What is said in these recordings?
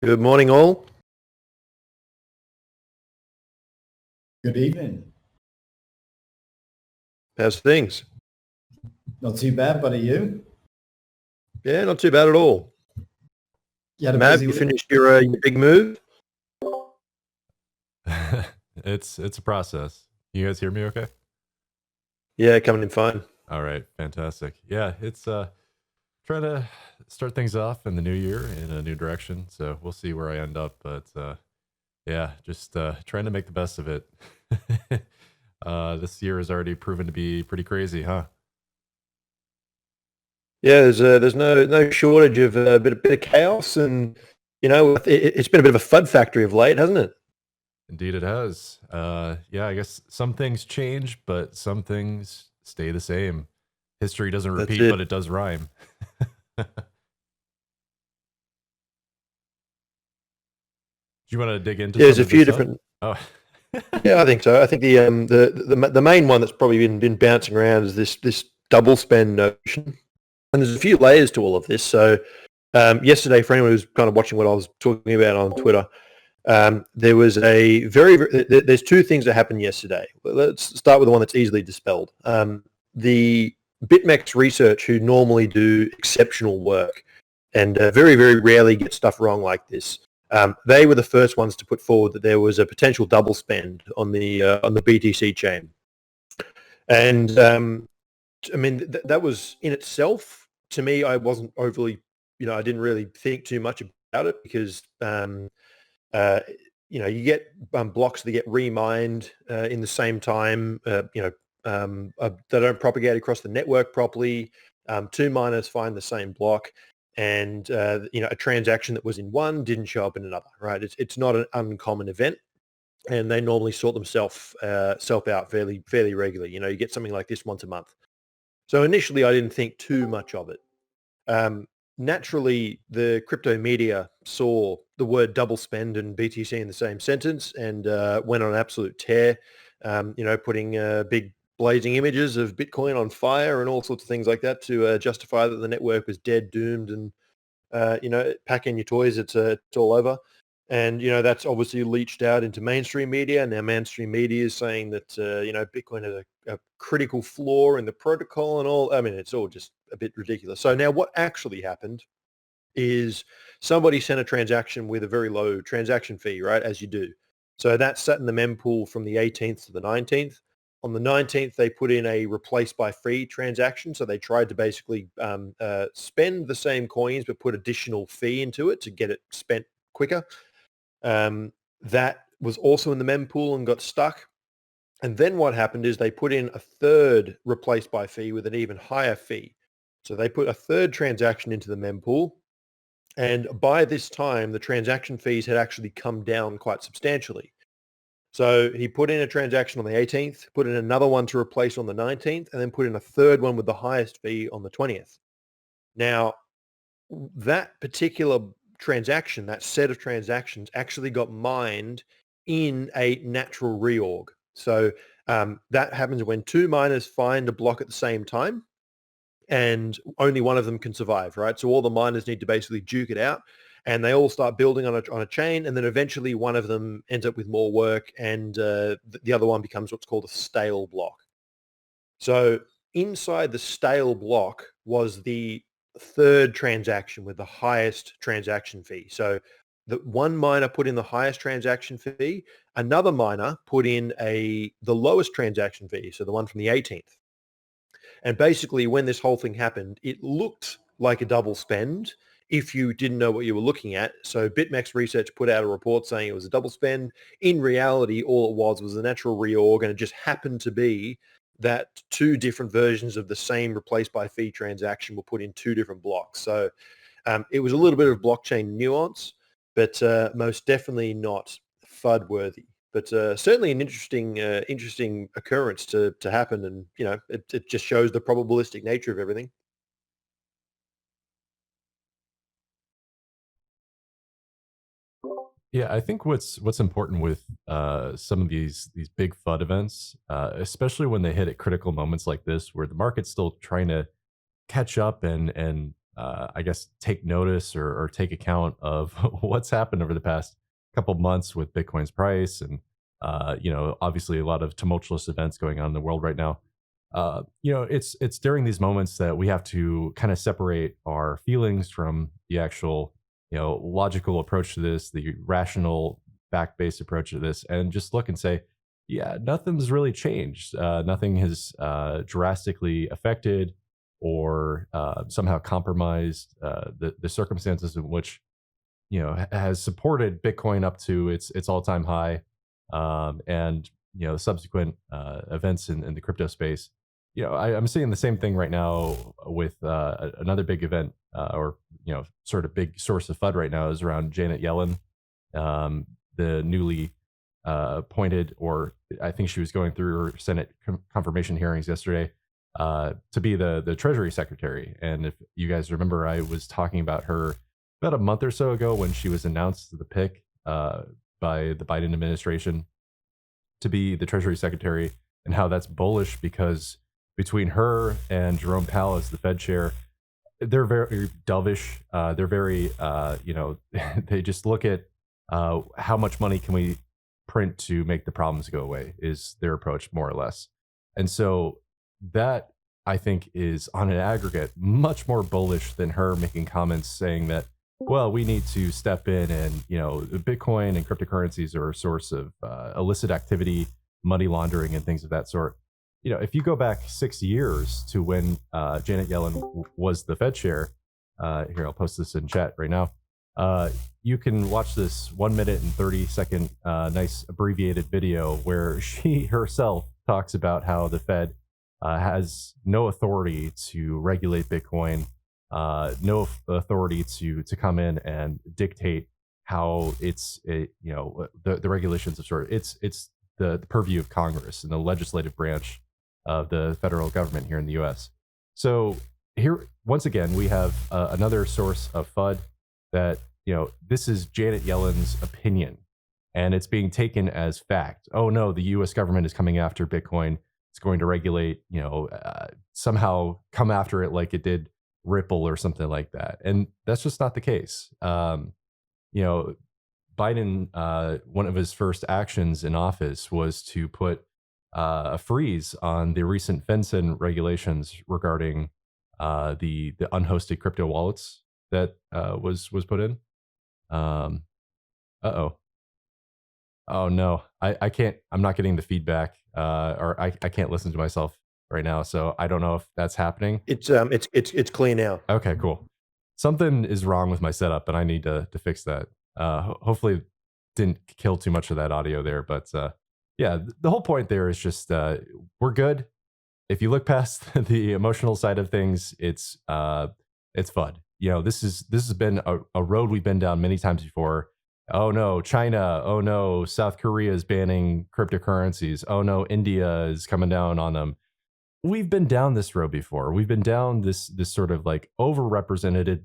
Good morning, all. Good evening. How's things? Not too bad, buddy. You? Yeah, not too bad at all. You had a Matt, busy you week? finished your big move? It's a process. You guys hear me okay? Yeah, coming in fine. All right, fantastic. Yeah, it's trying to start things off in the new year in a new direction. So we'll see where I end up, but yeah, just trying to make the best of it. This year has already proven to be pretty crazy, huh? Yeah, there's no shortage of a bit of chaos, and it's been a bit of a FUD factory of late, hasn't it? Indeed, it has. Yeah, I guess some things change, but some things stay the same. History doesn't That's repeat, it. but it does rhyme. Do you want to dig into? Yeah, there's a some few of this different. stuff? Oh, Yeah, I think so. I think the main one that's probably been bouncing around is this double spend notion, and there's a few layers to all of this. So yesterday, for anyone who's kind of watching what I was talking about on Twitter, there was there's two things that happened yesterday. Let's start with the one that's easily dispelled. The BitMEX research, who normally do exceptional work and very, very rarely get stuff wrong like this, they were the first ones to put forward that there was a potential double spend on the BTC chain. And I mean, that was in itself, to me, I wasn't overly, I didn't really think too much about it because you get blocks that get remined in the same time, they don't propagate across the network properly. Two miners find the same block, and a transaction that was in one didn't show up in another. Right? It's not an uncommon event, and they normally sort themselves out fairly regularly. You get something like this once a month. So initially, I didn't think too much of it. Naturally, the crypto media saw the word double spend and BTC in the same sentence and went on an absolute tear, putting big blazing images of Bitcoin on fire and all sorts of things like that to justify that the network was dead, doomed, and, pack in your toys, it's all over. And, that's obviously leached out into mainstream media. Now mainstream media is saying that, Bitcoin has a critical flaw in the protocol and all. I mean, it's all just a bit ridiculous. So now what actually happened is somebody sent a transaction with a very low transaction fee, right, as you do. So that sat in the mempool from the 18th to the 19th. On the 19th, they put in a replace by free transaction. So they tried to basically spend the same coins but put additional fee into it to get it spent quicker. That was also in the mempool and got stuck. And then what happened is they put in a third replace by fee with an even higher fee. So they put a third transaction into the mempool. And by this time, the transaction fees had actually come down quite substantially. So he put in a transaction on the 18th, put in another one to replace on the 19th, and then put in a third one with the highest fee on the 20th. Now, that particular transaction, that set of transactions actually got mined in a natural reorg. So that happens when two miners find a block at the same time and only one of them can survive, right? So all the miners need to basically duke it out and they all start building on a chain, and then eventually one of them ends up with more work and the other one becomes what's called a stale block. So inside the stale block was the third transaction with the highest transaction fee. So the one miner put in the highest transaction fee, another miner put in the lowest transaction fee, so the one from the 18th. And basically when this whole thing happened, it looked like a double spend if you didn't know what you were looking at. So BitMEX Research put out a report saying it was a double spend. In reality, all it was a natural reorg, and it just happened to be that two different versions of the same replace by fee transaction were put in two different blocks. So it was a little bit of blockchain nuance, but most definitely not FUD worthy. But certainly an interesting occurrence to happen, and it just shows the probabilistic nature of everything. Yeah, I think what's important with some of these big FUD events, especially when they hit at critical moments like this, where the market's still trying to catch up and I guess take notice or take account of what's happened over the past couple months with Bitcoin's price and obviously a lot of tumultuous events going on in the world right now. It's during these moments that we have to kind of separate our feelings from the actual logical approach to this, the rational fact-based approach to this, and just look and say, yeah, nothing's really changed. Nothing has drastically affected or somehow compromised the circumstances in which has supported Bitcoin up to its all-time high, and subsequent events in the crypto space. I'm seeing the same thing right now with another big event, or sort of big source of FUD right now is around Janet Yellen, the newly appointed, or I think she was going through her Senate confirmation hearings yesterday, to be the Treasury Secretary. And if you guys remember, I was talking about her about a month or so ago when she was announced the pick by the Biden administration to be the Treasury Secretary, and how that's bullish because between her and Jerome Powell as the Fed chair, they're very dovish. They're very, they just look at how much money can we print to make the problems go away is their approach, more or less. And so that, I think, is on an aggregate much more bullish than her making comments saying that, well, we need to step in and, Bitcoin and cryptocurrencies are a source of illicit activity, money laundering, and things of that sort. If you go back 6 years to when Janet Yellen was the Fed chair, here, I'll post this in chat right now. You can watch this 1 minute and 30-second nice abbreviated video where she herself talks about how the Fed has no authority to regulate Bitcoin, no authority to come in and dictate how the regulations of sort. It's the purview of Congress and the legislative branch of the federal government here in the U.S. So here, once again, we have another source of FUD that this is Janet Yellen's opinion, and it's being taken as fact. Oh no, the U.S. government is coming after Bitcoin. It's going to regulate, somehow come after it like it did Ripple or something like that. And that's just not the case. Biden, one of his first actions in office was to put a freeze on the recent FinCEN regulations regarding the unhosted crypto wallets that was put in. Oh no, I can't. I'm not getting the feedback, or I can't listen to myself right now. So I don't know if that's happening. It's clear now. Okay, cool. Something is wrong with my setup, and I need to fix that. Hopefully, didn't kill too much of that audio there, but yeah, the whole point there is just we're good. If you look past the emotional side of things, it's FUD. This has been a road we've been down many times before. Oh no, China. Oh no, South Korea is banning cryptocurrencies. Oh no, India is coming down on them. We've been down this road before. We've been down this sort of like overrepresented,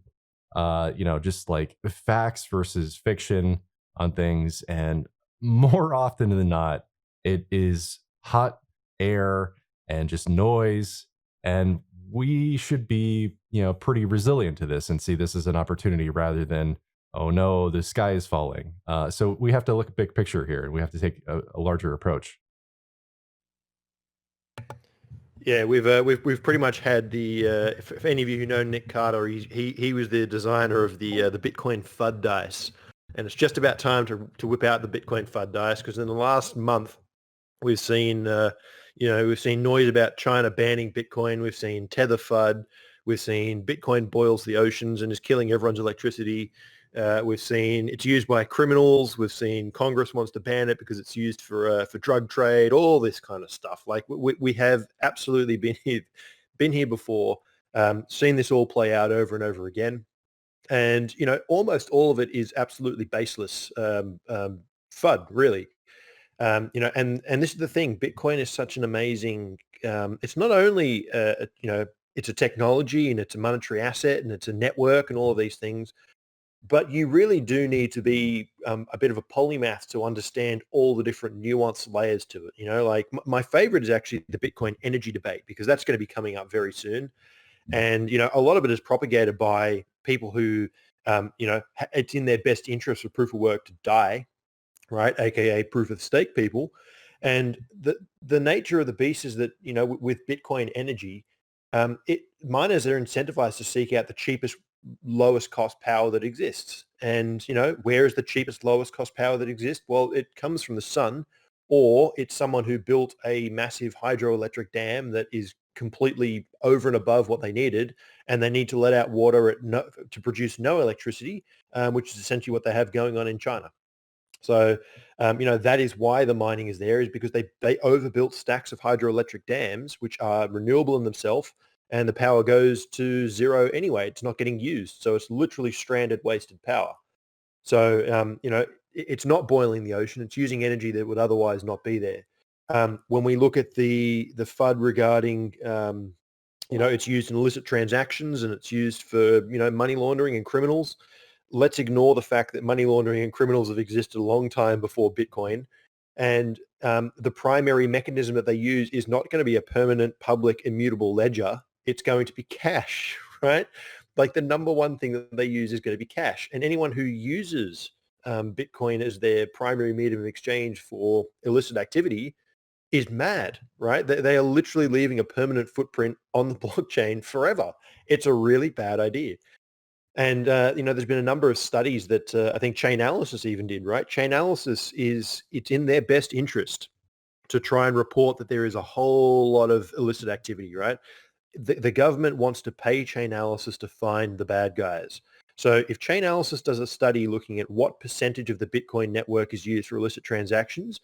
just like facts versus fiction on things. And more often than not, it is hot air and just noise. And we should be, pretty resilient to this and see this as an opportunity rather than, oh no, the sky is falling. So we have to look at big picture here, and we have to take a larger approach. Yeah, we've pretty much had the. If any of you who know Nick Carter, he was the designer of the Bitcoin FUD dice, and it's just about time to whip out the Bitcoin FUD dice, because in the last month we've seen we've seen noise about China banning Bitcoin. We've seen Tether FUD. We've seen Bitcoin boils the oceans and is killing everyone's electricity. We've seen it's used by criminals. We've seen Congress wants to ban it because it's used for drug trade. All this kind of stuff. Like we have absolutely been here before, seen this all play out over and over again, and almost all of it is absolutely baseless FUD, really. And this is the thing. Bitcoin is such an amazing. It's not only it's a technology and it's a monetary asset and it's a network and all of these things. But you really do need to be a bit of a polymath to understand all the different nuanced layers to it. Like my favorite is actually the Bitcoin energy debate, because that's going to be coming up very soon. And, a lot of it is propagated by people who, it's in their best interest for proof of work to die, right? AKA proof of stake people. And the nature of the beast is that, with Bitcoin energy, miners are incentivized to seek out the cheapest, lowest cost power that exists. And, where is the cheapest, lowest cost power that exists? Well, it comes from the sun, or it's someone who built a massive hydroelectric dam that is completely over and above what they needed, and they need to let out water to produce no electricity, which is essentially what they have going on in China. So, that is why the mining is there, is because they overbuilt stacks of hydroelectric dams, which are renewable in themselves, and the power goes to zero anyway. It's not getting used. So it's literally stranded, wasted power. So, it's not boiling the ocean. It's using energy that would otherwise not be there. When we look at the FUD regarding, it's used in illicit transactions, and it's used for, money laundering and criminals. Let's ignore the fact that money laundering and criminals have existed a long time before Bitcoin. And the primary mechanism that they use is not going to be a permanent, public, immutable ledger. It's going to be cash, right? Like the number one thing that they use is going to be cash. And anyone who uses Bitcoin as their primary medium of exchange for illicit activity is mad, right? They are literally leaving a permanent footprint on the blockchain forever. It's a really bad idea. And, there's been a number of studies that I think Chainalysis even did, right? Chainalysis it's in their best interest to try and report that there is a whole lot of illicit activity, right? The government wants to pay Chainalysis to find the bad guys. So if Chainalysis does a study looking at what percentage of the Bitcoin network is used for illicit transactions,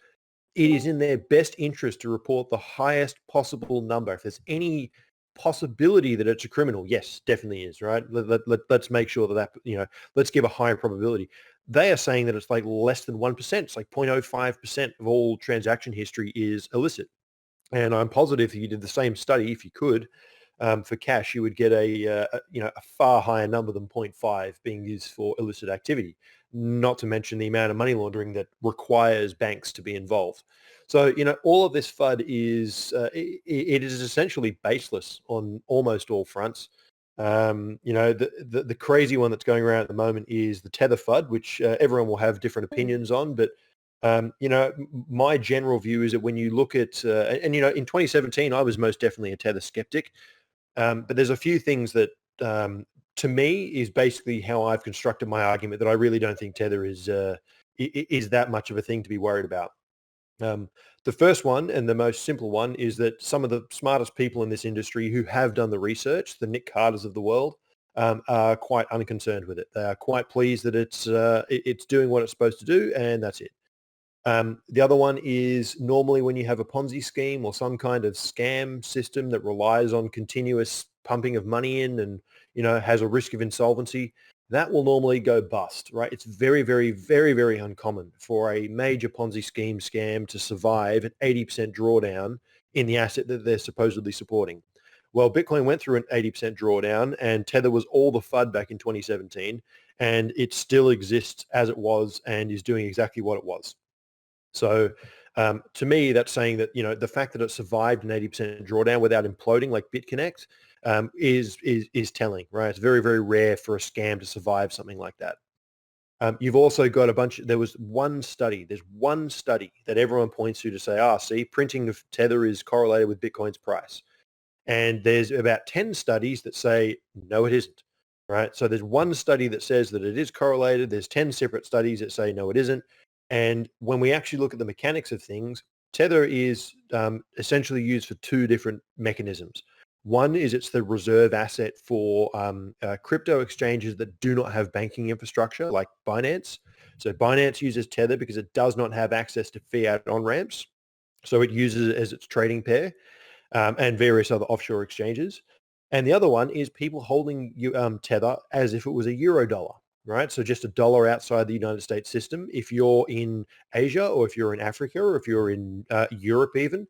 it is in their best interest to report the highest possible number. If there's any possibility that it's a criminal, yes, definitely is, right? Let's make sure that, let's give a higher probability. They are saying that it's like less than 1%. It's like 0.05% of all transaction history is illicit. And I'm positive if you did the same study, if you could, for cash, you would get a far higher number than 0.5 being used for illicit activity, not to mention the amount of money laundering that requires banks to be involved. So, all of this FUD it is essentially baseless on almost all fronts. The crazy one that's going around at the moment is the Tether FUD, which everyone will have different opinions on, but my general view is that when you look at, in 2017, I was most definitely a Tether skeptic. But there's a few things that, to me, is basically how I've constructed my argument, that I really don't think Tether is that much of a thing to be worried about. The first one, and the most simple one, is that some of the smartest people in this industry who have done the research, the Nick Carters of the world, are quite unconcerned with it. They are quite pleased that it's doing what it's supposed to do, and that's it. The other one is, normally when you have a Ponzi scheme or some kind of scam system that relies on continuous pumping of money in and, has a risk of insolvency, that will normally go bust, right? It's very, very, very, very uncommon for a major Ponzi scheme scam to survive an 80% drawdown in the asset that they're supposedly supporting. Well, Bitcoin went through an 80% drawdown, and Tether was all the FUD back in 2017, and it still exists as it was and is doing exactly what it was. So to me, that's saying that, the fact that it survived an 80% drawdown without imploding like BitConnect is telling, right? It's very, very rare for a scam to survive something like that. You've also got there's one study that everyone points to say, see, printing of Tether is correlated with Bitcoin's price. And there's about 10 studies that say, no, it isn't, right? So there's one study that says that it is correlated. There's 10 separate studies that say, no, it isn't. And when we actually look at the mechanics of things, Tether is essentially used for two different mechanisms. One is it's the reserve asset for crypto exchanges that do not have banking infrastructure, like Binance. So Binance uses Tether because it does not have access to fiat on-ramps. So it uses it as its trading pair, and various other offshore exchanges. And the other one is people holding Tether as if it was a euro dollar, right? So just a dollar outside the United States system. If you're in Asia, or if you're in Africa, or if you're in Europe even,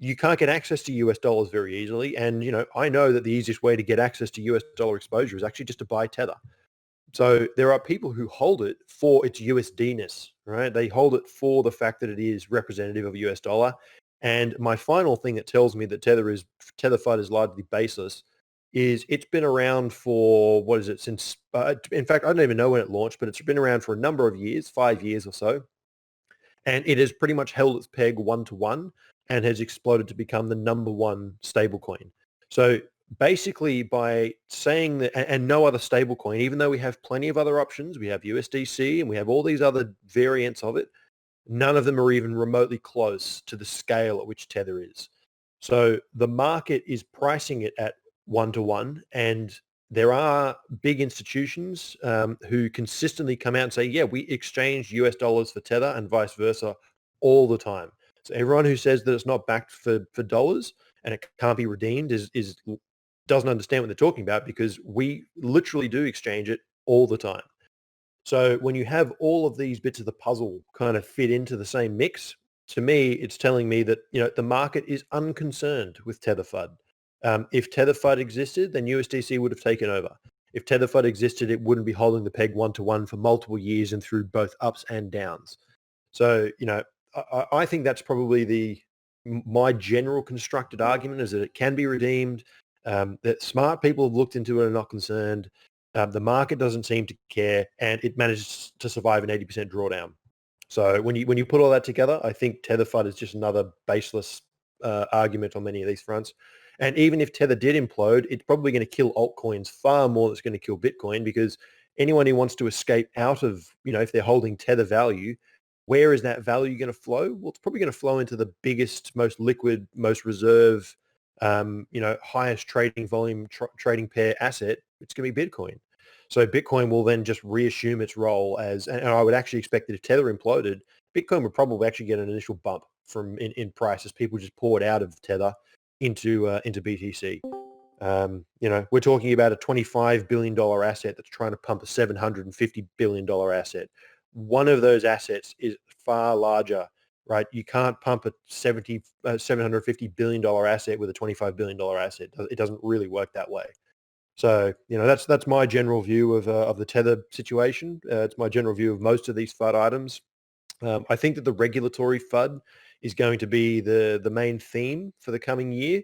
you can't get access to US dollars very easily. And, I know that the easiest way to get access to US dollar exposure is actually just to buy Tether. So there are people who hold it for its USD-ness, right? They hold it for the fact that it is representative of a US dollar. And my final thing that tells me that Tether FUD is largely baseless is it's been around for, what is it, since, in fact, I don't even know when it launched, but it's been around for a number of years, 5 years or so. And it has pretty much held its peg 1-to-1 and has exploded to become the number one stablecoin. So basically by saying that, and no other stablecoin, even though we have plenty of other options, we have USDC and we have all these other variants of it, none of them are even remotely close to the scale at which Tether is. So the market is pricing it at 1-to-1, and there are big institutions who consistently come out and say, yeah, we exchange US dollars for Tether and vice versa all the time. So everyone who says that it's not backed for dollars and it can't be redeemed is doesn't understand what they're talking about, because we literally do exchange it all the time. So when you have all of these bits of the puzzle kind of fit into the same mix, to me, it's telling me that, the market is unconcerned with Tether FUD. If Tether FUD existed, then USDC would have taken over. If Tether FUD existed, it wouldn't be holding the peg 1-to-1 for multiple years and through both ups and downs. So, I think that's probably my general constructed argument, is that it can be redeemed, that smart people have looked into it and are not concerned. The market doesn't seem to care, and it manages to survive an 80% drawdown. So when you put all that together, I think Tether FUD is just another baseless argument on many of these fronts. And even if Tether did implode, it's probably going to kill altcoins far more than it's going to kill Bitcoin, because anyone who wants to escape out of, if they're holding Tether value, where is that value going to flow? Well, it's probably going to flow into the biggest, most liquid, most reserve, highest trading volume, trading pair asset. It's going to be Bitcoin. So Bitcoin will then just reassume its role as, and I would actually expect that if Tether imploded, Bitcoin would probably actually get an initial bump in price as people just poured out of Tether into BTC. We're talking about a $25 billion asset that's trying to pump a $750 billion asset. One of those assets is far larger, right? You can't pump a $750 billion asset with a $25 billion asset. It doesn't really work that way. So, that's my general view of the Tether situation. It's my general view of most of these FUD items. I think that the regulatory FUD is going to be the main theme for the coming year.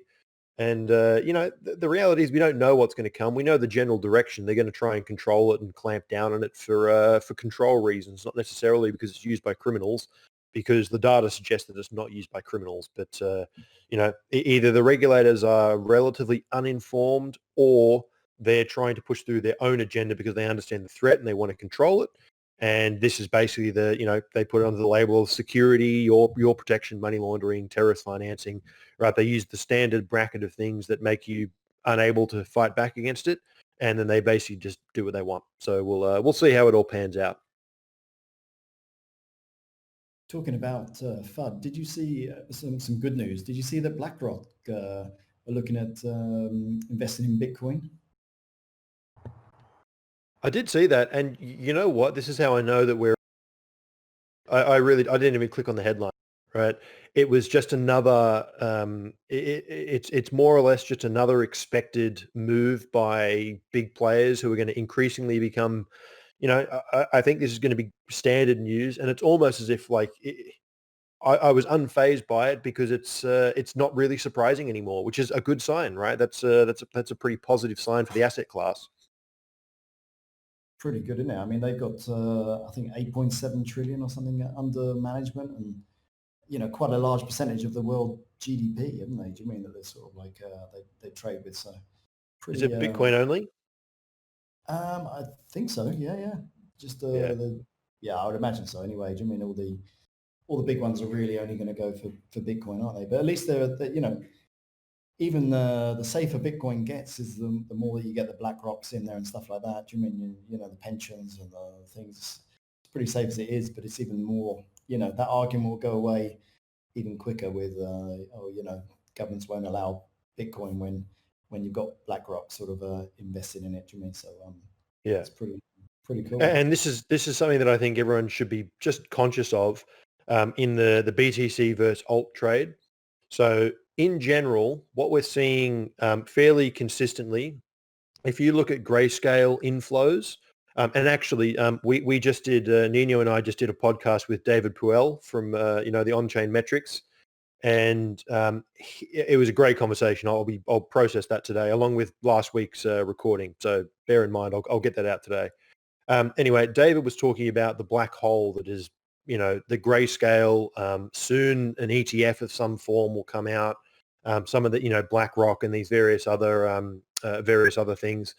And, the reality is we don't know what's going to come. We know the general direction. They're going to try and control it and clamp down on it for control reasons, not necessarily because it's used by criminals, because the data suggests that it's not used by criminals. But, either the regulators are relatively uninformed, or they're trying to push through their own agenda because they understand the threat and they want to control it. And this is basically they put it under the label of security, your protection, money laundering, terrorist financing, right? They use the standard bracket of things that make you unable to fight back against it. And then they basically just do what they want. So we'll see how it all pans out. Talking about FUD, did you see some good news? Did you see that BlackRock are looking at investing in Bitcoin? I did see that. And you know what? This is how I know that I didn't even click on the headline, right? It was just another, it's more or less just another expected move by big players who are going to increasingly become, I think this is going to be standard news. And it's almost as if I was unfazed by it, because it's not really surprising anymore, which is a good sign, right? That's a pretty positive sign for the asset class. Pretty good, isn't it? I mean, they've got, I think, 8.7 trillion or something under management, and, quite a large percentage of the world GDP, haven't they? Do you mean that they're sort of like, they trade with? So pretty, Is it Bitcoin only? I think so. Yeah. Just, Yeah. I would imagine so anyway. Do you mean all the big ones are really only going to go for Bitcoin, aren't they? But at least they're even the safer Bitcoin gets is the more that you get the BlackRocks in there and stuff like that. Do you mean, the pensions and the things? It's pretty safe as it is, but it's even more, that argument will go away even quicker with, governments won't allow Bitcoin when you've got BlackRock sort of invested in it. Do you mean? So Yeah. it's pretty cool. And this is something that I think everyone should be just conscious of in the BTC versus alt trade. So in general, what we're seeing fairly consistently, if you look at grayscale inflows, And actually, we just did, Nino and I just did a podcast with David Puel from, the On-Chain Metrics. And it was a great conversation. I'll process that today along with last week's recording. So bear in mind, I'll get that out today. Anyway, David was talking about the black hole that is, the grayscale. Soon an ETF of some form will come out. Some of the, BlackRock and these various other things.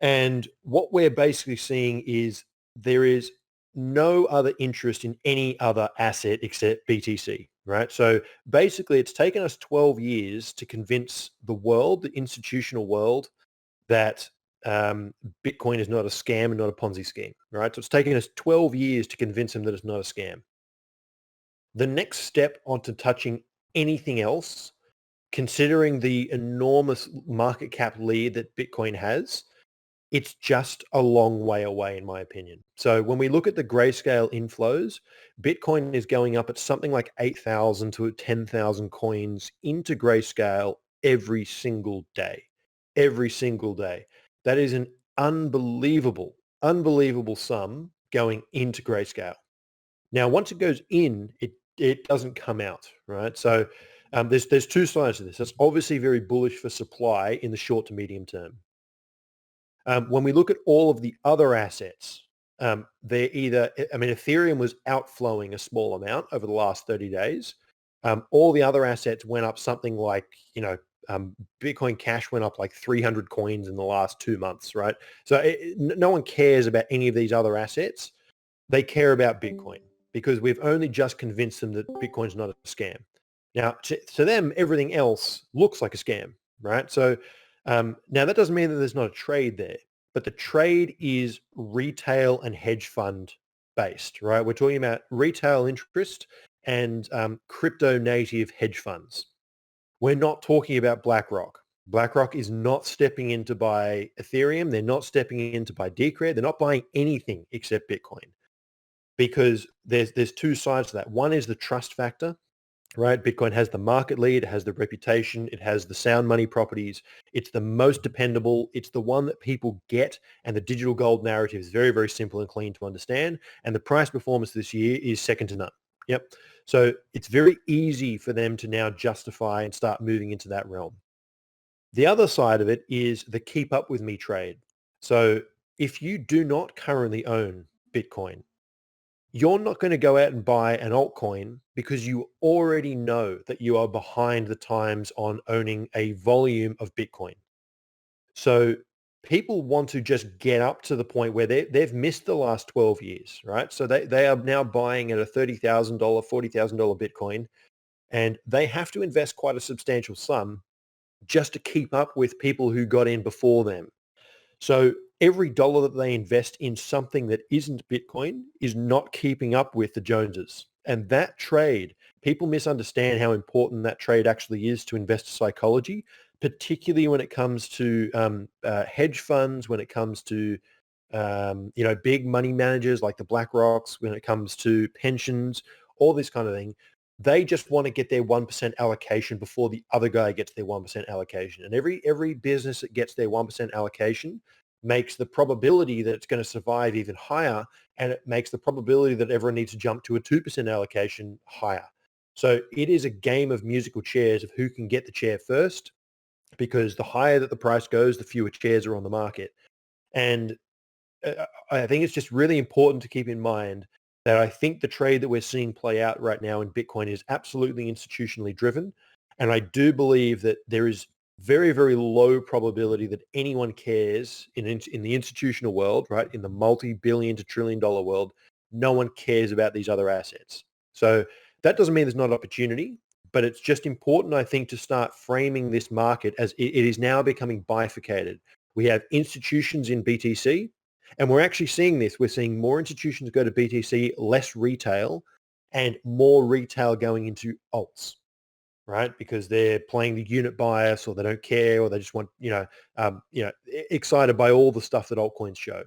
And what we're basically seeing is there is no other interest in any other asset except BTC, right? So basically it's taken us 12 years to convince the world, the institutional world, that Bitcoin is not a scam and not a Ponzi scheme, right? So it's taken us 12 years to convince them that it's not a scam. The next step onto touching anything else, considering the enormous market cap lead that Bitcoin has, it's just a long way away, in my opinion. So when we look at the grayscale inflows, Bitcoin is going up at something like 8,000 to 10,000 coins into grayscale every single day. Every single day. That is an unbelievable sum going into grayscale. Now, once it goes in, it doesn't come out, right? So there's two sides to this. It's obviously very bullish for supply in the short to medium term. When we look at all of the other assets, they're either, Ethereum was outflowing a small amount over the last 30 days. All the other assets went up something like, Bitcoin Cash went up like 300 coins in the last 2 months, right? So no one cares about any of these other assets. They care about Bitcoin because we've only just convinced them that Bitcoin's not a scam. Now, to them, everything else looks like a scam, right? So now that doesn't mean that there's not a trade there, but the trade is retail and hedge fund based, right? We're talking about retail interest and crypto native hedge funds. We're not talking about BlackRock. BlackRock is not stepping in to buy Ethereum. They're not stepping in to buy Decred. They're not buying anything except Bitcoin because there's two sides to that. One is the trust factor. Right? Bitcoin has the market lead, it has the reputation, it has the sound money properties. It's the most dependable. It's the one that people get. And the digital gold narrative is very, very simple and clean to understand. And the price performance this year is second to none. Yep. So it's very easy for them to now justify and start moving into that realm. The other side of it is the keep up with me trade. So if you do not currently own Bitcoin, you're not going to go out and buy an altcoin because you already know that you are behind the times on owning a volume of Bitcoin. So people want to just get up to the point where they've missed the last 12 years, right? So they are now buying at a $30,000, $40,000 Bitcoin, and they have to invest quite a substantial sum just to keep up with people who got in before them. So every dollar that they invest in something that isn't Bitcoin is not keeping up with the Joneses. And that trade, people misunderstand how important that trade actually is to investor psychology, particularly when it comes to hedge funds, when it comes to big money managers like the BlackRocks, when it comes to pensions, all this kind of thing. They just want to get their 1% allocation before the other guy gets their 1% allocation. And every business that gets their 1% allocation makes the probability that it's going to survive even higher, and it makes the probability that everyone needs to jump to a 2% allocation higher. So it is a game of musical chairs of who can get the chair first, because the higher that the price goes, the fewer chairs are on the market. And I think it's just really important to keep in mind that I think the trade that we're seeing play out right now in Bitcoin is absolutely institutionally driven. And I do believe that there is very, very low probability that anyone cares in the institutional world, right? In the multi-billion to trillion-dollar world, no one cares about these other assets. So that doesn't mean there's not opportunity, but it's just important, I think, to start framing this market as it is now becoming bifurcated. We have institutions in BTC, and we're actually seeing this. We're seeing more institutions go to BTC, less retail, and more retail going into alts, right? Because they're playing the unit bias, or they don't care, or they just want, excited by all the stuff that altcoins show.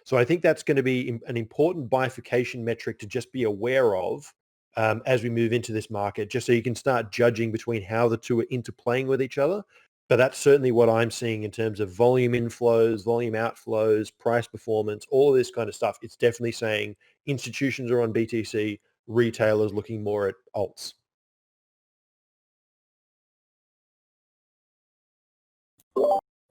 So I think that's going to be an important bifurcation metric to just be aware of as we move into this market, just so you can start judging between how the two are interplaying with each other. But that's certainly what I'm seeing in terms of volume inflows, volume outflows, price performance, all of this kind of stuff. It's definitely saying institutions are on BTC, retailers looking more at alts.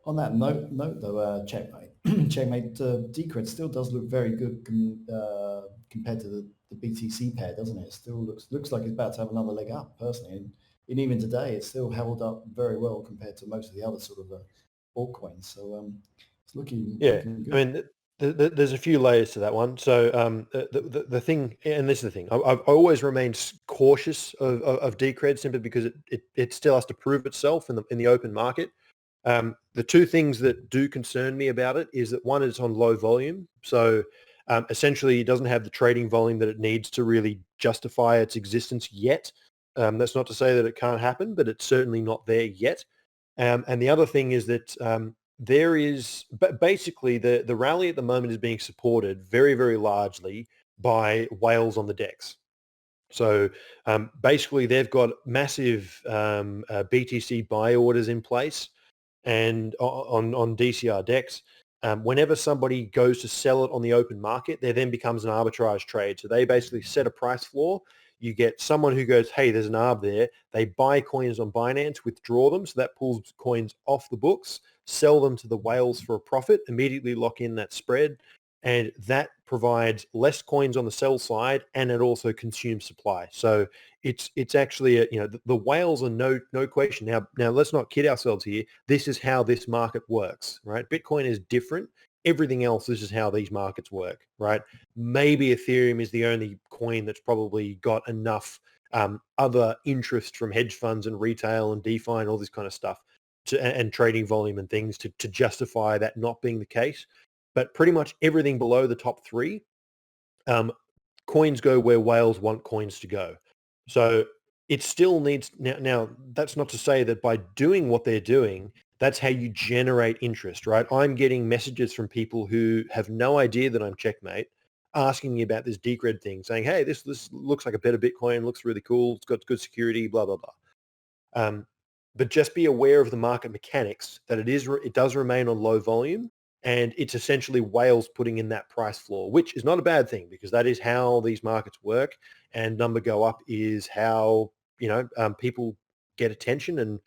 On that note though, Checkmate, Decred still does look very good compared to the BTC pair, doesn't it? It still looks like it's about to have another leg up, personally. And even today, it's still held up very well compared to most of the other sort of altcoins. So it's looking Yeah, good. I mean, there's a few layers to that one. So the thing, and this is the thing, I've always remained cautious of Decred simply because it still has to prove itself in the open market. The two things that do concern me about it is that one, is on low volume. So essentially it doesn't have the trading volume that it needs to really justify its existence yet. That's not to say that it can't happen, but it's certainly not there yet. And the other thing is that there is basically the rally at the moment is being supported very, very largely by whales on the decks. So basically they've got massive BTC buy orders in place and on DCR decks. Whenever somebody goes to sell it on the open market, there then becomes an arbitrage trade. So they basically set a price floor. You get someone who goes, hey, there's an arb there. They buy coins on Binance, withdraw them. So that pulls coins off the books, sell them to the whales for a profit, immediately lock in that spread. And that provides less coins on the sell side, and it also consumes supply. So it's actually the whales are no question. Now let's not kid ourselves here. This is how this market works, right? Bitcoin is different. Everything else, this is how these markets work, right? Maybe Ethereum is the only coin that's probably got enough other interest from hedge funds and retail and DeFi and all this kind of stuff and trading volume and things to justify that not being the case. But pretty much everything below the top three, coins go where whales want coins to go. So it still needs now. That's not to say that by doing what they're doing, that's how you generate interest, right? I'm getting messages from people who have no idea that I'm Checkmate, asking me about this Decred thing, saying, "Hey, this looks like a better Bitcoin. Looks really cool. It's got good security. Blah blah blah." But just be aware of the market mechanics that it does remain on low volume, and it's essentially whales putting in that price floor, which is not a bad thing because that is how these markets work. And number go up is how people get attention and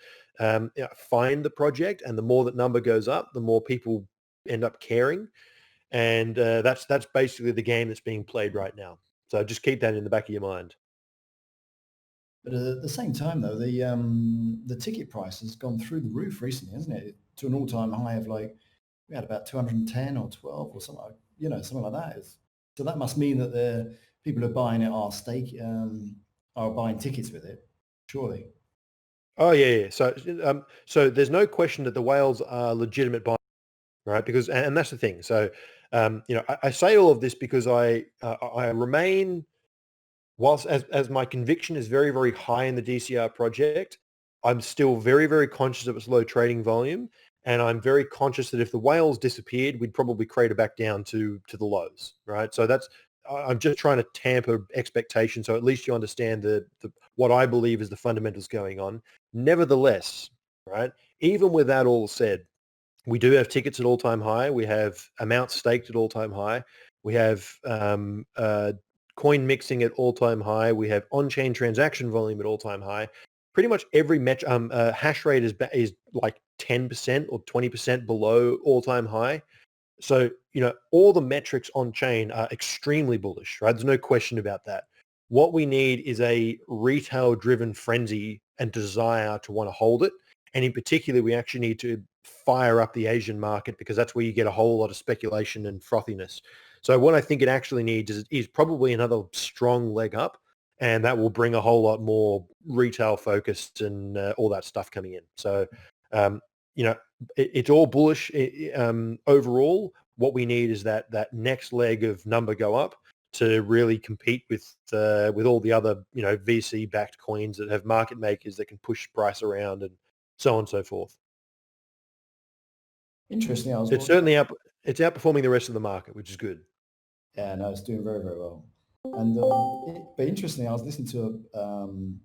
find the project. And the more that number goes up, the more people end up caring. And that's basically the game that's being played right now. So just keep that in the back of your mind. But at the same time, though, the ticket price has gone through the roof recently, hasn't it? To an all-time high of we had about 210 or 12 or something like that. So that must mean that the people who are buying it are buying tickets with it, surely. Oh yeah. So there's no question that the whales are legitimate buyers, right? Because and that's the thing. So I say all of this because I remain, whilst as my conviction is very, very high in the DCR project, I'm still very, very conscious of its low trading volume. And I'm very conscious that if the whales disappeared, we'd probably crater back down to the lows, right? So I'm just trying to tamper expectations. So at least you understand what I believe is the fundamentals going on. Nevertheless, right, even with that all said, we do have tickets at all-time high. We have amounts staked at all-time high. We have coin mixing at all-time high. We have on-chain transaction volume at all-time high. Pretty much every hash rate is like 10% or 20% below all-time high. So, all the metrics on chain are extremely bullish, right? There's no question about that. What we need is a retail-driven frenzy and desire to want to hold it. And in particular, we actually need to fire up the Asian market because that's where you get a whole lot of speculation and frothiness. So what I think it actually needs is probably another strong leg up, and that will bring a whole lot more retail focused and all that stuff coming in. So, it's all bullish overall. What we need is that next leg of number go up to really compete with all the other VC backed coins that have market makers that can push price around and so on and so forth. Interesting. It's certainly it's outperforming the rest of the market, which is good. Yeah, no, it's doing very, very well. And but interestingly, I was listening to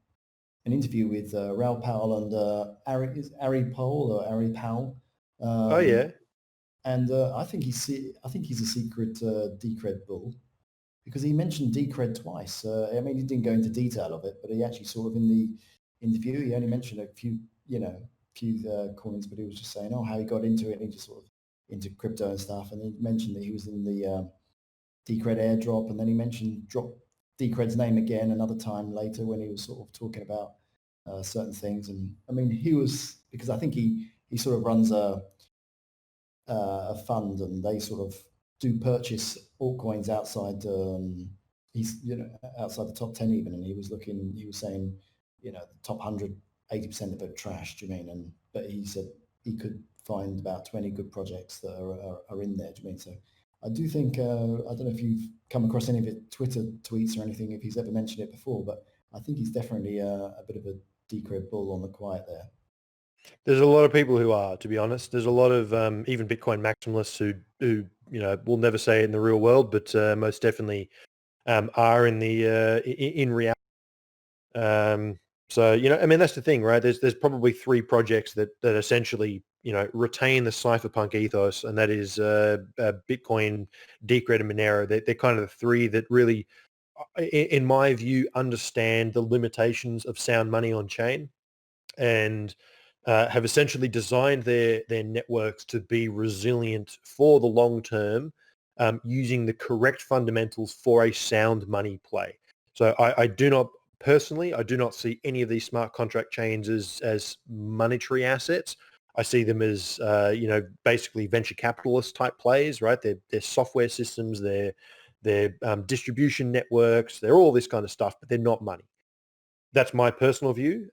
an interview with Raoul Powell and Ari Powell or Ari Powell. Oh yeah. And I think he's a secret Decred bull, because he mentioned Decred twice. I mean, he didn't go into detail of it, but he actually sort of in the interview, he only mentioned a few, coins, but he was just saying, how he got into it, and he just sort of into crypto and stuff. And he mentioned that he was in the Decred airdrop, and then he mentioned Decred's name again another time later when he was sort of talking about certain things. And I mean, because I think he sort of runs a fund, and they sort of do purchase altcoins outside outside the top 10 even, and he was saying, the top 100, 80% of it trash, do you mean? But he said he could find about 20 good projects that are in there, do you mean? So I do think, I don't know if you've come across any of his Twitter tweets or anything, if he's ever mentioned it before, but I think he's definitely a bit of a Decred bull on the quiet there. There's a lot of people who are, to be honest. There's a lot of even Bitcoin maximalists who will never say it in the real world, but most definitely are in the in reality. So I mean, that's the thing, right? There's probably three projects that essentially retain the cypherpunk ethos, and that is Bitcoin, Decred, and Monero. They're kind of the three that really, in my view, understand the limitations of sound money on chain, and have essentially designed their networks to be resilient for the long term, using the correct fundamentals for a sound money play. So I do not see any of these smart contract chains as monetary assets. I see them as basically venture capitalist type plays, right? They're software systems, they're distribution networks, they're all this kind of stuff, but they're not money. That's my personal view,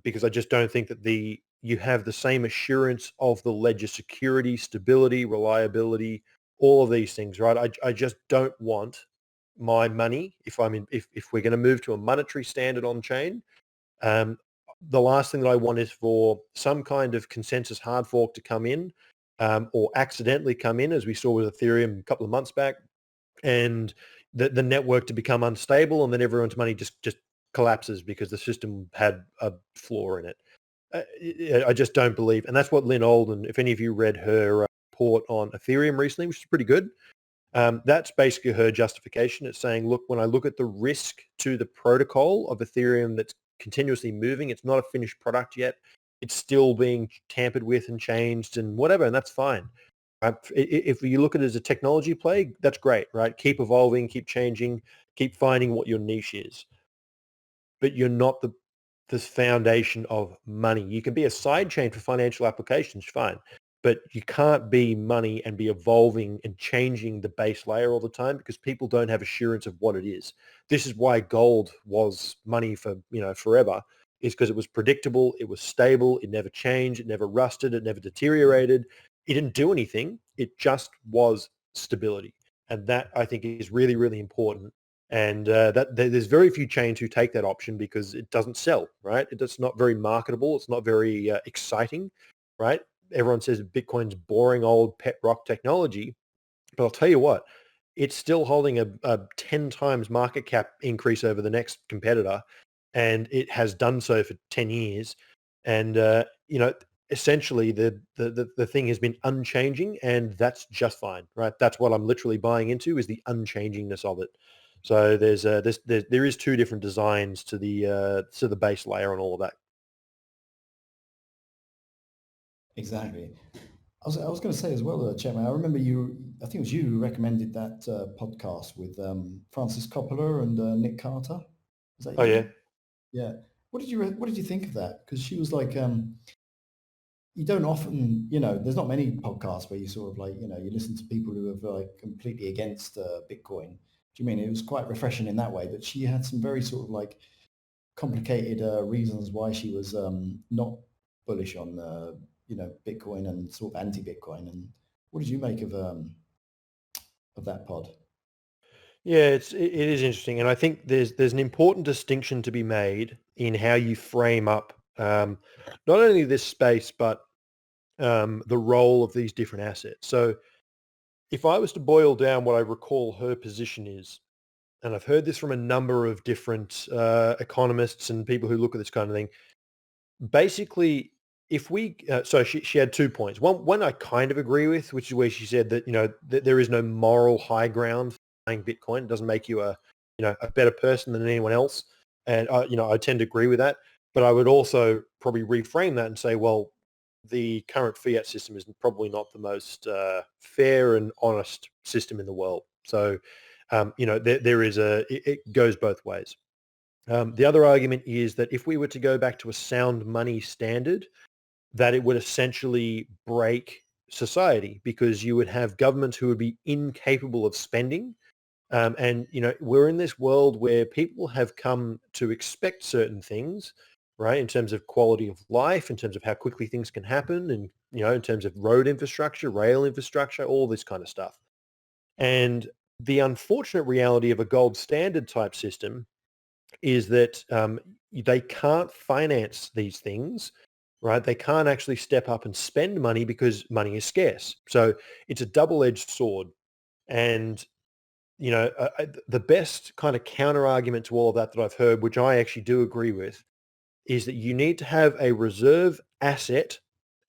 because I just don't think that you have the same assurance of the ledger security, stability, reliability, all of these things, right? I just don't want my money, if we're going to move to a monetary standard on chain, the last thing that I want is for some kind of consensus hard fork to come in, or accidentally come in, as we saw with Ethereum a couple of months back, and the network to become unstable, and then everyone's money just collapses because the system had a flaw in it. I just don't believe, and that's what Lynn Olden, if any of you read her report on Ethereum recently, which is pretty good, that's basically her justification. It's saying, look, when I look at the risk to the protocol of Ethereum that's continuously moving, it's not a finished product yet. It's still being tampered with and changed and whatever, and that's fine. If you look at it as a technology play, that's great, right? Keep evolving, keep changing, keep finding what your niche is. But you're not this foundation of money. You can be a side chain for financial applications, fine, but you can't be money and be evolving and changing the base layer all the time, because people don't have assurance of what it is. This is why gold was money for forever, is because it was predictable, it was stable, it never changed, it never rusted, it never deteriorated, it didn't do anything, it just was stability. And that, I think, is really, really important. And there's very few chains who take that option because it doesn't sell, right? It's not very marketable. It's not very exciting, right? Everyone says Bitcoin's boring old pet rock technology, but I'll tell you what, it's still holding a 10 times market cap increase over the next competitor, and it has done so for 10 years. And essentially the thing has been unchanging, and that's just fine, right? That's what I'm literally buying into, is the unchangingness of it. So there is two different designs to the base layer and all of that. Exactly. I was going to say as well, Chairman, I remember I think it was you who recommended that podcast with Francis Coppola and Nick Carter. Was that you? Oh yeah. Yeah. What did you think of that? Because she was like, you don't often, there's not many podcasts where you sort of like, you listen to people who are like completely against Bitcoin. Do you mean it was quite refreshing in that way? But she had some very sort of like complicated reasons why she was not bullish on Bitcoin and sort of anti-Bitcoin. And what did you make of that pod? Yeah, it is interesting, and I think there's an important distinction to be made in how you frame up not only this space, but the role of these different assets. So if I was to boil down what I recall her position is, and I've heard this from a number of different economists and people who look at this kind of thing. Basically, if we so she had 2 points. One I kind of agree with, which is where she said that that there is no moral high ground for buying Bitcoin. It doesn't make you a better person than anyone else, and I tend to agree with that. But I would also probably reframe that and say, well, the current fiat system is probably not the most fair and honest system in the world. So there is it goes both ways. The other argument is that if we were to go back to a sound money standard, that it would essentially break society because you would have governments who would be incapable of spending. And we're in this world where people have come to expect certain things, right? In terms of quality of life, in terms of how quickly things can happen, and in terms of road infrastructure, rail infrastructure, all this kind of stuff. And the unfortunate reality of a gold standard type system is that they can't finance these things, right? They can't actually step up and spend money because money is scarce. So it's a double-edged sword. And the best kind of counter argument to all of that I've heard, which I actually do agree with, is that you need to have a reserve asset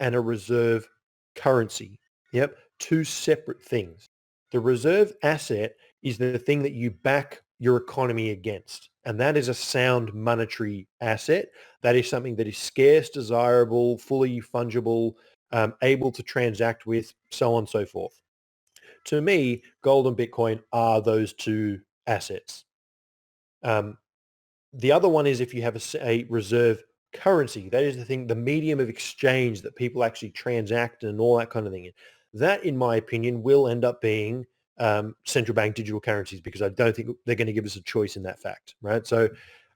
and a reserve currency. Yep, two separate things. The reserve asset is the thing that you back your economy against, and that is a sound monetary asset. That is something that is scarce, desirable, fully fungible, able to transact with, so on and so forth. To me, gold and Bitcoin are those two assets. The other one is if you have a reserve currency. That is the thing, the medium of exchange that people actually transact and all that kind of thing. That, in my opinion, will end up being central bank digital currencies because I don't think they're going to give us a choice in that fact, right? So,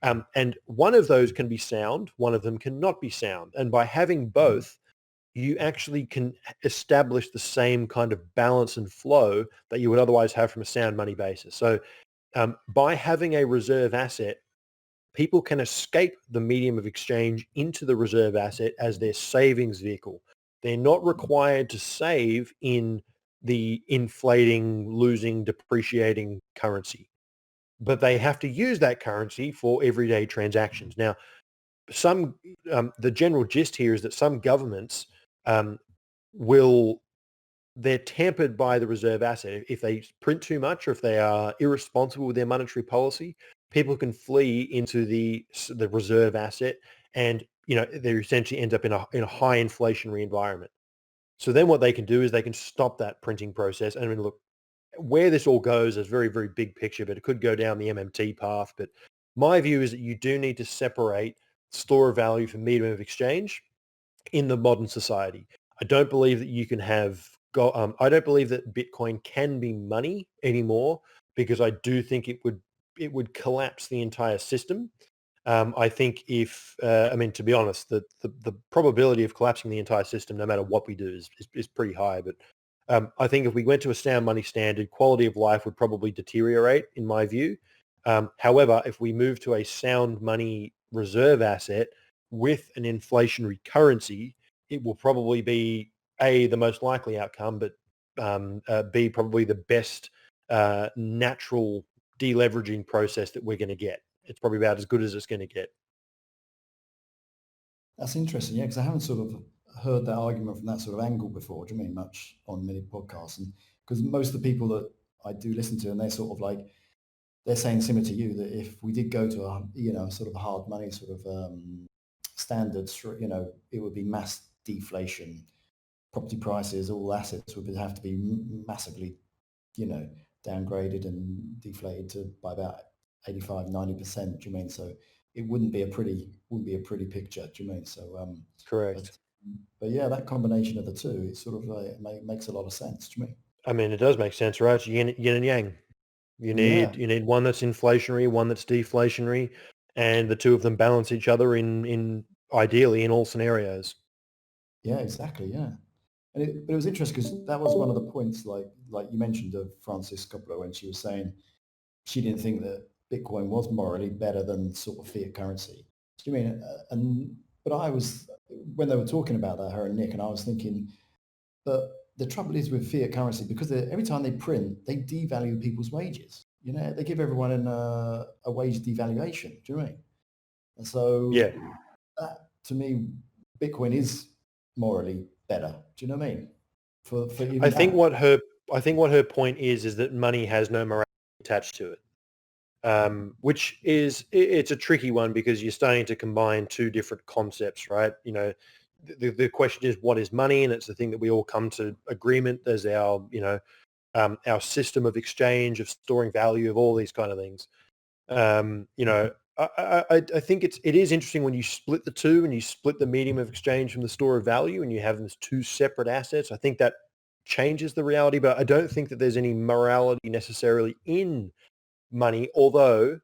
and one of those can be sound, one of them cannot be sound. And by having both, you actually can establish the same kind of balance and flow that you would otherwise have from a sound money basis. So by having a reserve asset, people can escape the medium of exchange into the reserve asset as their savings vehicle. They're not required to save in the inflating, losing, depreciating currency, but they have to use that currency for everyday transactions. Now, the general gist here is that some governments they're tampered by the reserve asset. If they print too much or if they are irresponsible with their monetary policy, people can flee into the reserve asset, and they essentially end up in a high inflationary environment. So then what they can do is they can stop that printing process. And I mean, look, where this all goes is very, very big picture, but it could go down the MMT path. But my view is that you do need to separate store of value from medium of exchange in the modern society. I don't believe that you can I don't believe that Bitcoin can be money anymore because I do think it would collapse the entire system. I think to be honest, the probability of collapsing the entire system, no matter what we do, is pretty high. But I think if we went to a sound money standard, quality of life would probably deteriorate, in my view. However, if we move to a sound money reserve asset with an inflationary currency, it will probably be the most likely outcome, but B, probably the best natural deleveraging process that we're going to get. It's probably about as good as it's going to get. That's interesting, yeah, because I haven't sort of heard that argument from that sort of angle before. Do you mean much on many podcasts? And because most of the people that I do listen to, and they're sort of like, they're saying similar to you that if we did go to a sort of hard money sort of standards, it would be mass deflation. Property prices, all assets would have to be massively, downgraded and deflated by about 85, 90%. Do you mean? So it wouldn't be a pretty picture. Do you mean? So Correct. But yeah, that combination of the two, it sort of makes a lot of sense to me. I mean, it does make sense, right? It's yin and yang. You need one that's inflationary, one that's deflationary, and the two of them balance each other in ideally in all scenarios. Yeah, exactly. Yeah. But it was interesting because that was one of the points, like you mentioned, of Frances Coppola when she was saying she didn't think that Bitcoin was morally better than sort of fiat currency. Do you mean? But I was, when they were talking about that, her and Nick, and I was thinking, but the trouble is with fiat currency, because every time they print, they devalue people's wages. they give everyone a wage devaluation. Do you know what I mean? And so Yeah. that, to me, Bitcoin is morally better. Do you know what I mean? For even I think that. what her point is that money has no morality attached to it. Which it's a tricky one because you're starting to combine two different concepts, right? The question is, what is money? And it's the thing that we all come to agreement as our system of exchange, of storing value, of all these kind of things. I think it is interesting when you split the two and you split the medium of exchange from the store of value and you have them as two separate assets. I think that changes the reality, but I don't think that there's any morality necessarily in money, although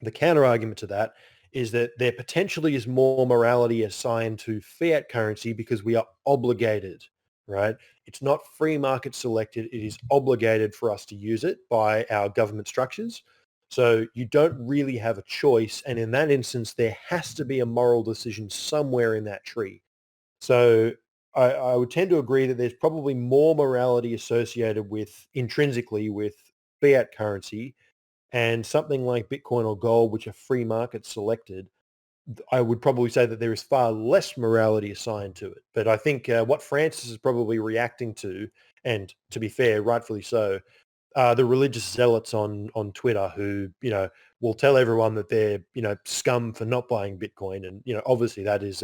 the counter argument to that is that there potentially is more morality assigned to fiat currency because we are obligated, right? It's not free market selected. It is obligated for us to use it by our government structures. So you don't really have a choice. And in that instance, there has to be a moral decision somewhere in that tree. So I would tend to agree that there's probably more morality associated intrinsically with fiat currency, and something like Bitcoin or gold, which are free market selected. I would probably say that there is far less morality assigned to it. But I think what Francis is probably reacting to, and to be fair, rightfully so, the religious zealots on Twitter who, will tell everyone that they're, scum for not buying Bitcoin. And, obviously that is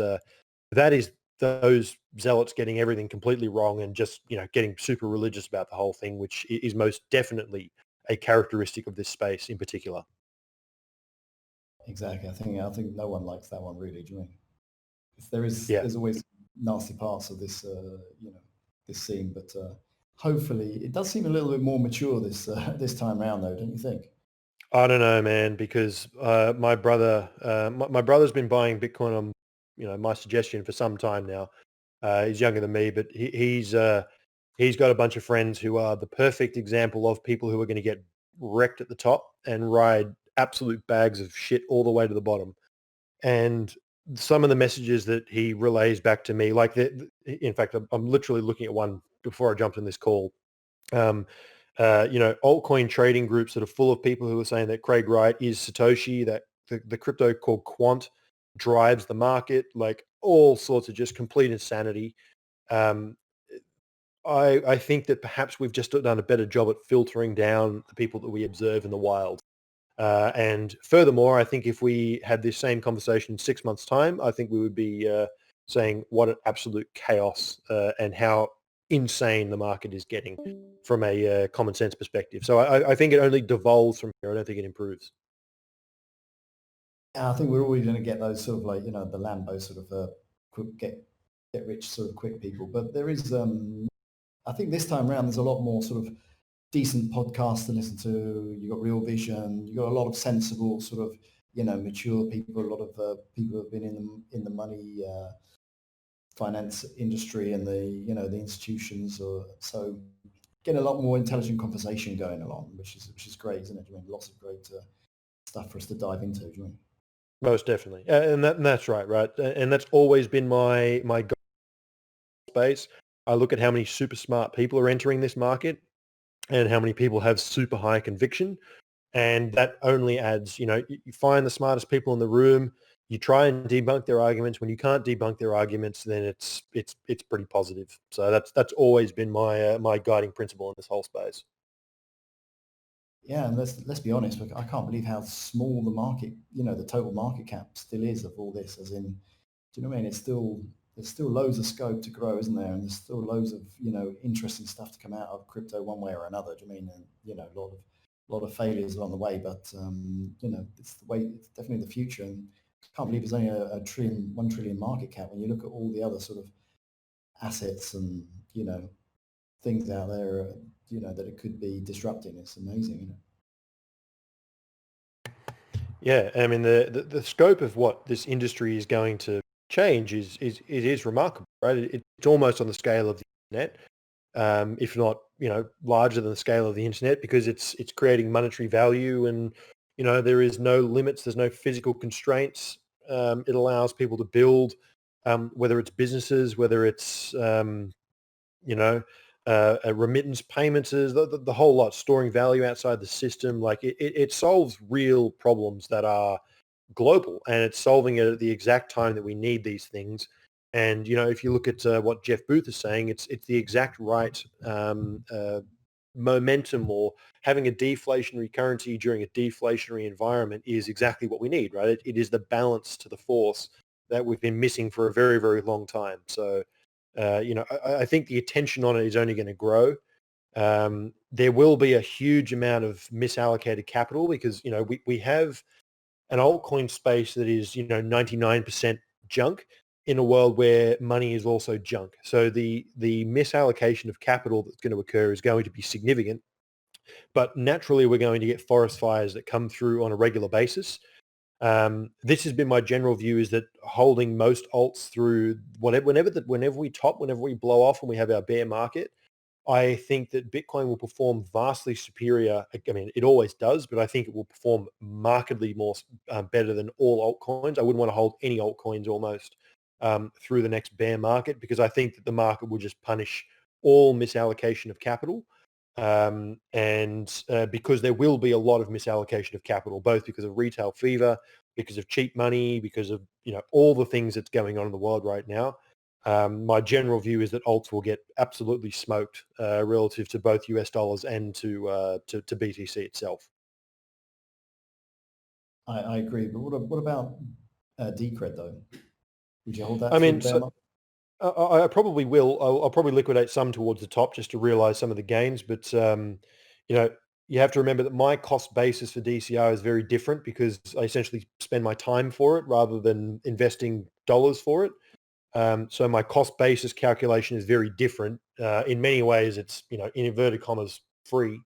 those zealots getting everything completely wrong and just, getting super religious about the whole thing, which is most definitely a characteristic of this space in particular. Exactly. I think no one likes that one really. Do you mean? Yeah. There's always nasty parts of this this scene, but hopefully it does seem a little bit more mature this time around, though, don't you think? I don't know, man, because my brother's been buying Bitcoin on, my suggestion for some time now. He's younger than me, but he's got a bunch of friends who are the perfect example of people who are going to get wrecked at the top and ride absolute bags of shit all the way to the bottom. And some of the messages that he relays back to me, in fact, I'm literally looking at one before I jumped in this call. Altcoin trading groups that are full of people who are saying that Craig Wright is Satoshi, that the crypto called Quant drives the market, like all sorts of just complete insanity. Um, I think that perhaps we've just done a better job at filtering down the people that we observe in the wild. And furthermore, I think if we had this same conversation in 6 months' time, I think we would be saying what an absolute chaos and how insane the market is getting from a common sense perspective. So I think it only devolves from here. I don't think it improves. I think we're always going to get those sort of like, the Lambo sort of quick get rich sort of quick people. But there is, I think this time around, there's a lot more sort of decent podcasts to listen to. You got Real Vision. You got a lot of sensible sort of, mature people. A lot of people who have been in the money finance industry and the institutions. So getting a lot more intelligent conversation going along, which is great, isn't it? I mean, lots of great stuff for us to dive into. Do you mean? Most definitely, and that's right, and that's always been my goal space. I look at how many super smart people are entering this market and how many people have super high conviction. And that only adds, you find the smartest people in the room, you try and debunk their arguments. When you can't debunk their arguments, then it's pretty positive. So that's always been my guiding principle in this whole space. Yeah, and let's be honest, I can't believe how small the market, the total market cap still is of all this. As in, do you know what I mean? There's still loads of scope to grow, isn't there? And there's still loads of interesting stuff to come out of crypto one way or another. Do you mean? And a lot of failures along the way, but it's the way. It's definitely the future. And I can't believe there's only a trillion, 1 trillion market cap when you look at all the other sort of assets and things out there. That it could be disrupting. It's amazing. Yeah, I mean the scope of what this industry is going to change is remarkable, right? It's almost on the scale of the internet, if not larger than the scale of the internet, because it's creating monetary value, and there is no limits, there's no physical constraints. It allows people to build, whether it's businesses, whether it's you know remittance payments, the whole lot, storing value outside the system. Like it solves real problems that are global, and it's solving it at the exact time that we need these things. And if you look at what Jeff Booth is saying, it's the exact right momentum, or having a deflationary currency during a deflationary environment is exactly what we need, right? It is the balance to the force that we've been missing for a very, very long time. So, I think the attention on it is only going to grow. There will be a huge amount of misallocated capital because, we have an altcoin space that is, 99% junk in a world where money is also junk. So the misallocation of capital that's going to occur is going to be significant. But naturally, we're going to get forest fires that come through on a regular basis. This has been my general view, is that holding most alts through whenever we top, whenever we blow off and we have our bear market, I think that Bitcoin will perform vastly superior. I mean, it always does, but I think it will perform markedly more better than all altcoins. I wouldn't want to hold any altcoins almost through the next bear market, because I think that the market will just punish all misallocation of capital. And because there will be a lot of misallocation of capital, both because of retail fever, because of cheap money, because of all the things that's going on in the world right now. My general view is that alts will get absolutely smoked relative to both US dollars and to BTC itself. I agree, but what about Decred though? Would you hold that I through mean, the bear so market? I probably will. I'll probably liquidate some towards the top just to realize some of the gains. But you have to remember that my cost basis for DCR is very different, because I essentially spend my time for it rather than investing dollars for it. So my cost basis calculation is very different. In many ways, it's in inverted commas free.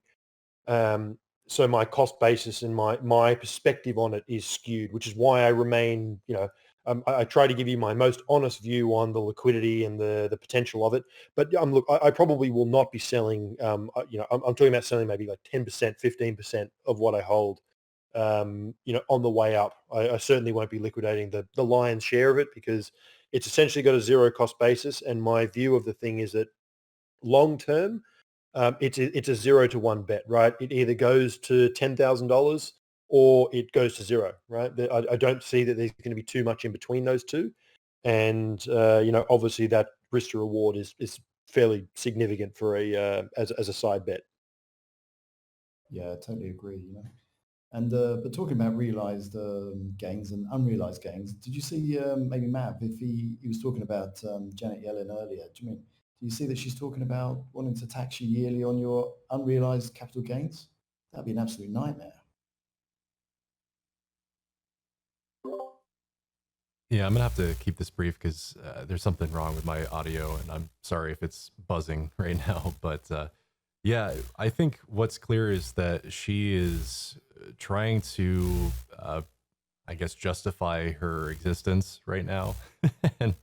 Um, so my cost basis and my perspective on it is skewed, which is why I remain, I try to give you my most honest view on the liquidity and the potential of it. But look, I probably will not be selling. I'm talking about selling maybe like 10%, 15% of what I hold. On the way up. I certainly won't be liquidating the lion's share of it, because it's essentially got a zero cost basis. And my view of the thing is that long term, it's a 0 to 1 bet, right? It either goes to $10,000 or it goes to zero, right? I don't see that there's going to be too much in between those two. And, obviously that risk to reward is fairly significant for as a side bet. Yeah, I totally agree. And but talking about realized gains and unrealized gains, did you see maybe Matt, if he was talking about Janet Yellen earlier? Do you see that she's talking about wanting to tax you yearly on your unrealized capital gains? That'd be an absolute nightmare. Yeah, I'm gonna have to keep this brief because there's something wrong with my audio, and I'm sorry if it's buzzing right now. But yeah, I think what's clear is that she is trying to, I guess, justify her existence right now, and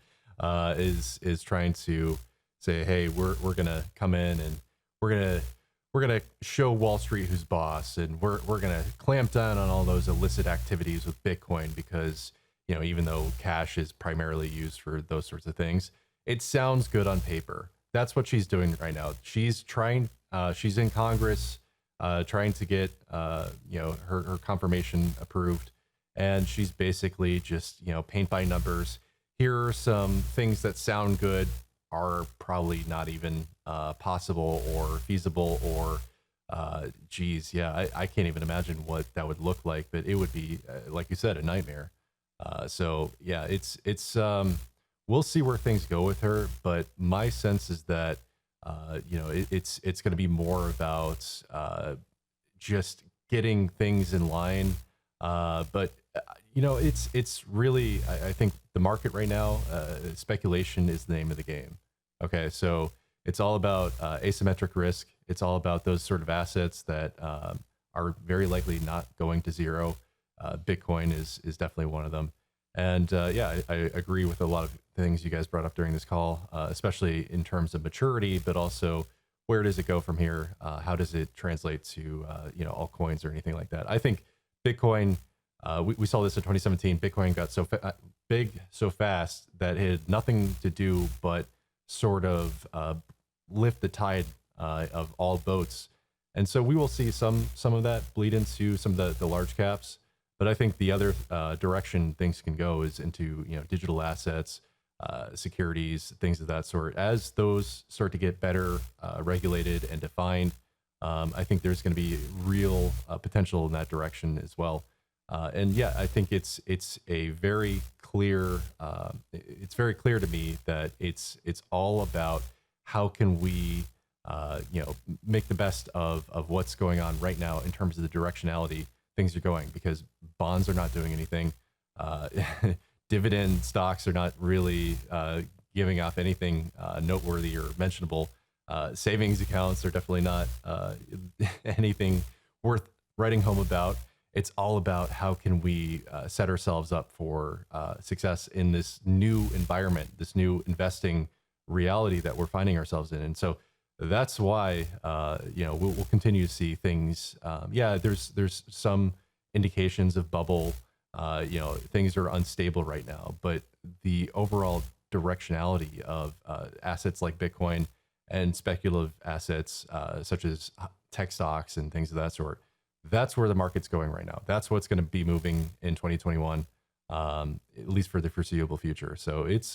is trying to say, hey, we're gonna come in and we're gonna we're gonna show Wall Street who's boss, and we're gonna clamp down on all those illicit activities with Bitcoin, because even though cash is primarily used for those sorts of things, it sounds good on paper. That's what she's doing right now. She's trying. She's in Congress, trying to get her confirmation approved, and she's basically just paint by numbers. Here are some things that sound good, are probably not even possible or feasible, or geez, yeah, I can't even imagine what that would look like, but it would be like you said, a nightmare. So yeah, it's we'll see where things go with her, but my sense is that it's going to be more about just getting things in line. But it's really, I think the market right now, speculation is the name of the game. Okay, so it's all about asymmetric risk. It's all about those sort of assets that are very likely not going to zero. Bitcoin is definitely one of them. And yeah, I agree with a lot of things you guys brought up during this call, especially in terms of maturity, but also where does it go from here? How does it translate to altcoins or anything like that? I think Bitcoin, we saw this in 2017. Bitcoin got so big so fast that it had nothing to do but sort of lift the tide of all boats. And so we will see some of that bleed into some of the large caps. But I think the other direction things can go is into digital assets, securities, things of that sort. As those start to get better regulated and defined, I think there's going to be real potential in that direction as well. And yeah, I think it's a very clear. It's very clear to me that it's all about how can we make the best of what's going on right now in terms of the directionality things are going, because bonds are not doing anything. Uh, Dividend stocks are not really giving off anything noteworthy or mentionable. Savings accounts are definitely not anything worth writing home about. It's all about how can we set ourselves up for success in this new environment, this new investing reality that we're finding ourselves in. And so that's why we'll continue to see things. There's some indications of bubble. Things are unstable right now, but the overall directionality of assets like Bitcoin and speculative assets such as tech stocks and things of that sort, that's where the market's going right now. That's what's going to be moving in 2021, at least for the foreseeable future. So it's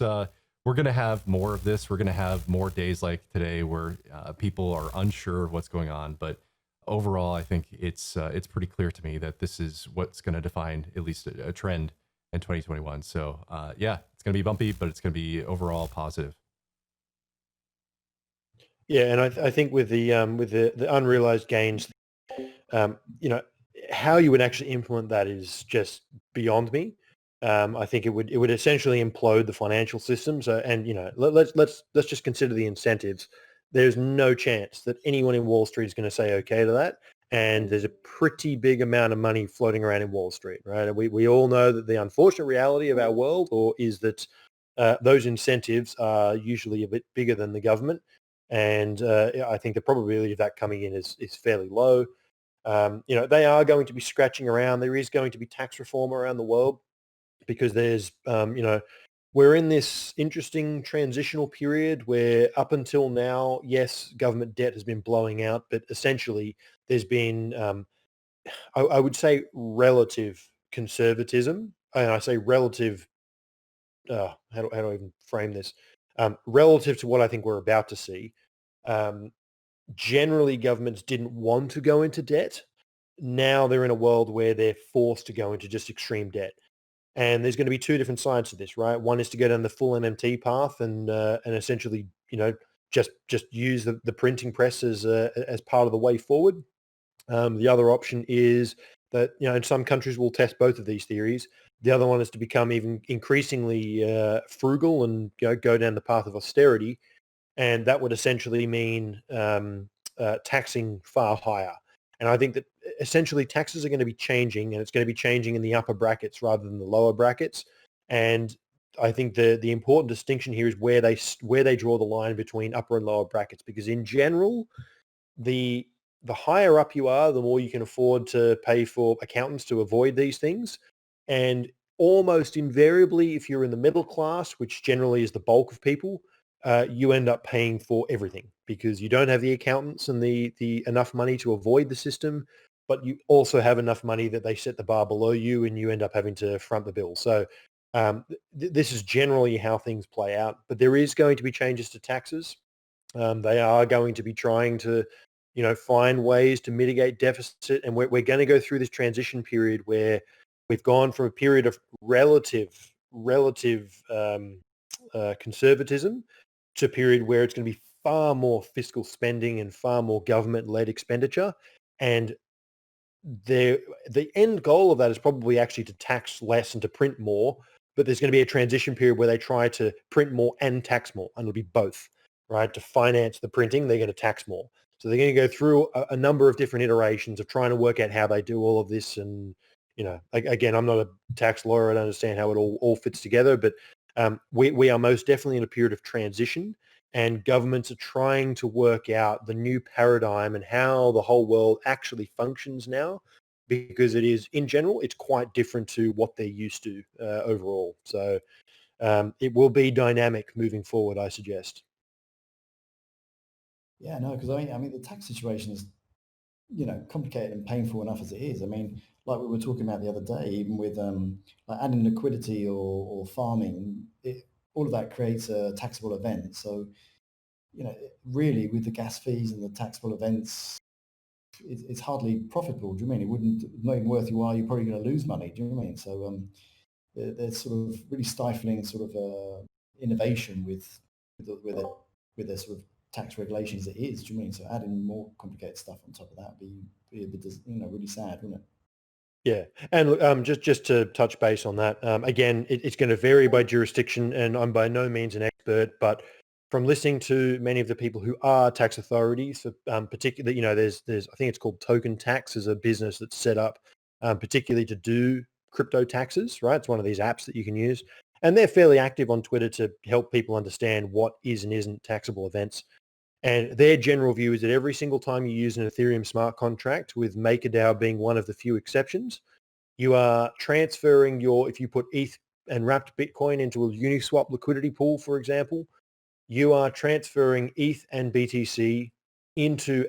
we're going to have more of this. We're going to have more days like today where people are unsure of what's going on. But overall, I think it's pretty clear to me that this is what's going to define at least a trend in 2021. So it's going to be bumpy, but it's going to be overall positive. Yeah, and I think with the unrealized gains, how you would actually implement that is just beyond me. I think it would essentially implode the financial system. So, and let's just consider the incentives. There's no chance that anyone in Wall Street is going to say okay to that. And there's a pretty big amount of money floating around in Wall Street, right? And we all know that the unfortunate reality of our world is that those incentives are usually a bit bigger than the government. And I think the probability of that coming in is fairly low. They are going to be scratching around. There is going to be tax reform around the world because there's, we're in this interesting transitional period where up until now, yes, government debt has been blowing out, but essentially there's been, I would say, relative conservatism. And I say relative, how do I even frame this? Relative to what I think we're about to see. Generally, governments didn't want to go into debt. Now they're in a world where they're forced to go into just extreme debt. And there's going to be two different sides to this, right? One is to go down the full MMT path and essentially, just use the printing press as part of the way forward. The other option is that, in some countries will test both of these theories. The other one is to become even increasingly frugal and go down the path of austerity. And that would essentially mean taxing far higher. And I think that essentially taxes are going to be changing, and it's going to be changing in the upper brackets rather than the lower brackets. And I think the important distinction here is where they draw the line between upper and lower brackets, because in general, the higher up you are, the more you can afford to pay for accountants to avoid these things. And almost invariably, if you're in the middle class, which generally is the bulk of people, you end up paying for everything because you don't have the accountants and the enough money to avoid the system, but you also have enough money that they set the bar below you and you end up having to front the bill. So this is generally how things play out, but there is going to be changes to taxes. They are going to be trying to, find ways to mitigate deficit. And we're going to go through this transition period where we've gone from a period of relative conservatism to a period where it's going to be far more fiscal spending and far more government-led expenditure. And the end goal of that is probably actually to tax less and to print more. But there's going to be a transition period where they try to print more and tax more, and it'll be both, right? To finance the printing, they're going to tax more. So they're going to go through a number of different iterations of trying to work out how they do all of this. And, again, I'm not a tax lawyer. I don't understand how it all fits together, but we are most definitely in a period of transition, and governments are trying to work out the new paradigm and how the whole world actually functions now, because it is, in general, it's quite different to what they're used to overall. So it will be dynamic moving forward, I suggest. Yeah, no, because I mean, the tax situation is, complicated and painful enough as it is. I mean, like we were talking about the other day, even with like adding liquidity or farming, all of that creates a taxable event. So, really with the gas fees and the taxable events, it's hardly profitable. Do you mean it wouldn't not even worth your while? You're probably going to lose money. Do you know what I mean? So they're sort of really stifling sort of innovation with their sort of tax regulations. It is. Do you mean? So adding more complicated stuff on top of that would be a bit really sad, wouldn't it? Yeah, and look, just to touch base on that, again, it's going to vary by jurisdiction, and I'm by no means an expert, but from listening to many of the people who are tax authorities, for particularly, there's I think it's called Token Tax as a business that's set up particularly to do crypto taxes, right? It's one of these apps that you can use, and they're fairly active on Twitter to help people understand what is and isn't taxable events. And their general view is that every single time you use an Ethereum smart contract, with MakerDAO being one of the few exceptions, you are transferring if you put ETH and wrapped Bitcoin into a Uniswap liquidity pool, for example, you are transferring ETH and BTC into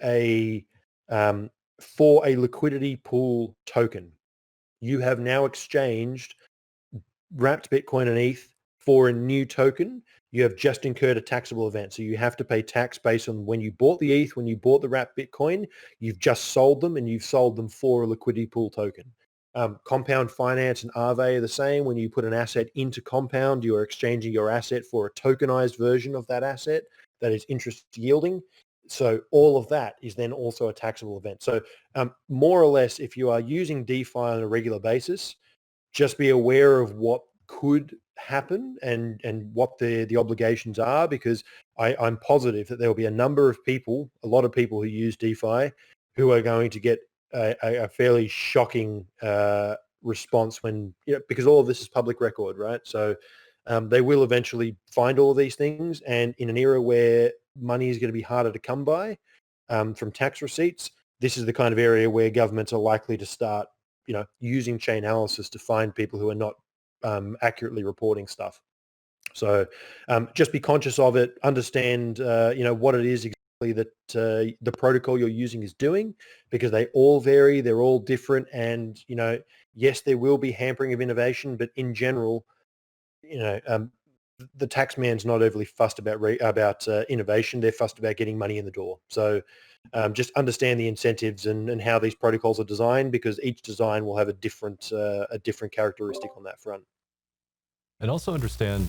for a liquidity pool token. You have now exchanged wrapped Bitcoin and ETH for a new token. You have just incurred a taxable event. So you have to pay tax based on when you bought the ETH, when you bought the wrapped Bitcoin, you've just sold them and you've sold them for a liquidity pool token. Compound Finance and Aave are the same. When you put an asset into Compound, you are exchanging your asset for a tokenized version of that asset that is interest yielding. So all of that is then also a taxable event. So more or less, if you are using DeFi on a regular basis, just be aware of what could happen and what the obligations are, because I'm positive that there will be a number of people, a lot of people who use DeFi, who are going to get a fairly shocking response when, because all of this is public record, right? So they will eventually find all of these things, and in an era where money is going to be harder to come by from tax receipts, this is the kind of area where governments are likely to start using chain analysis to find people who are not accurately reporting stuff. So just be conscious of it, understand, what it is exactly that the protocol you're using is doing, because they all vary, they're all different. And, yes, there will be hampering of innovation, but in general, the tax man's not overly fussed about innovation. They're fussed about getting money in the door. So just understand the incentives and how these protocols are designed, because each design will have a different characteristic on that front. And also understand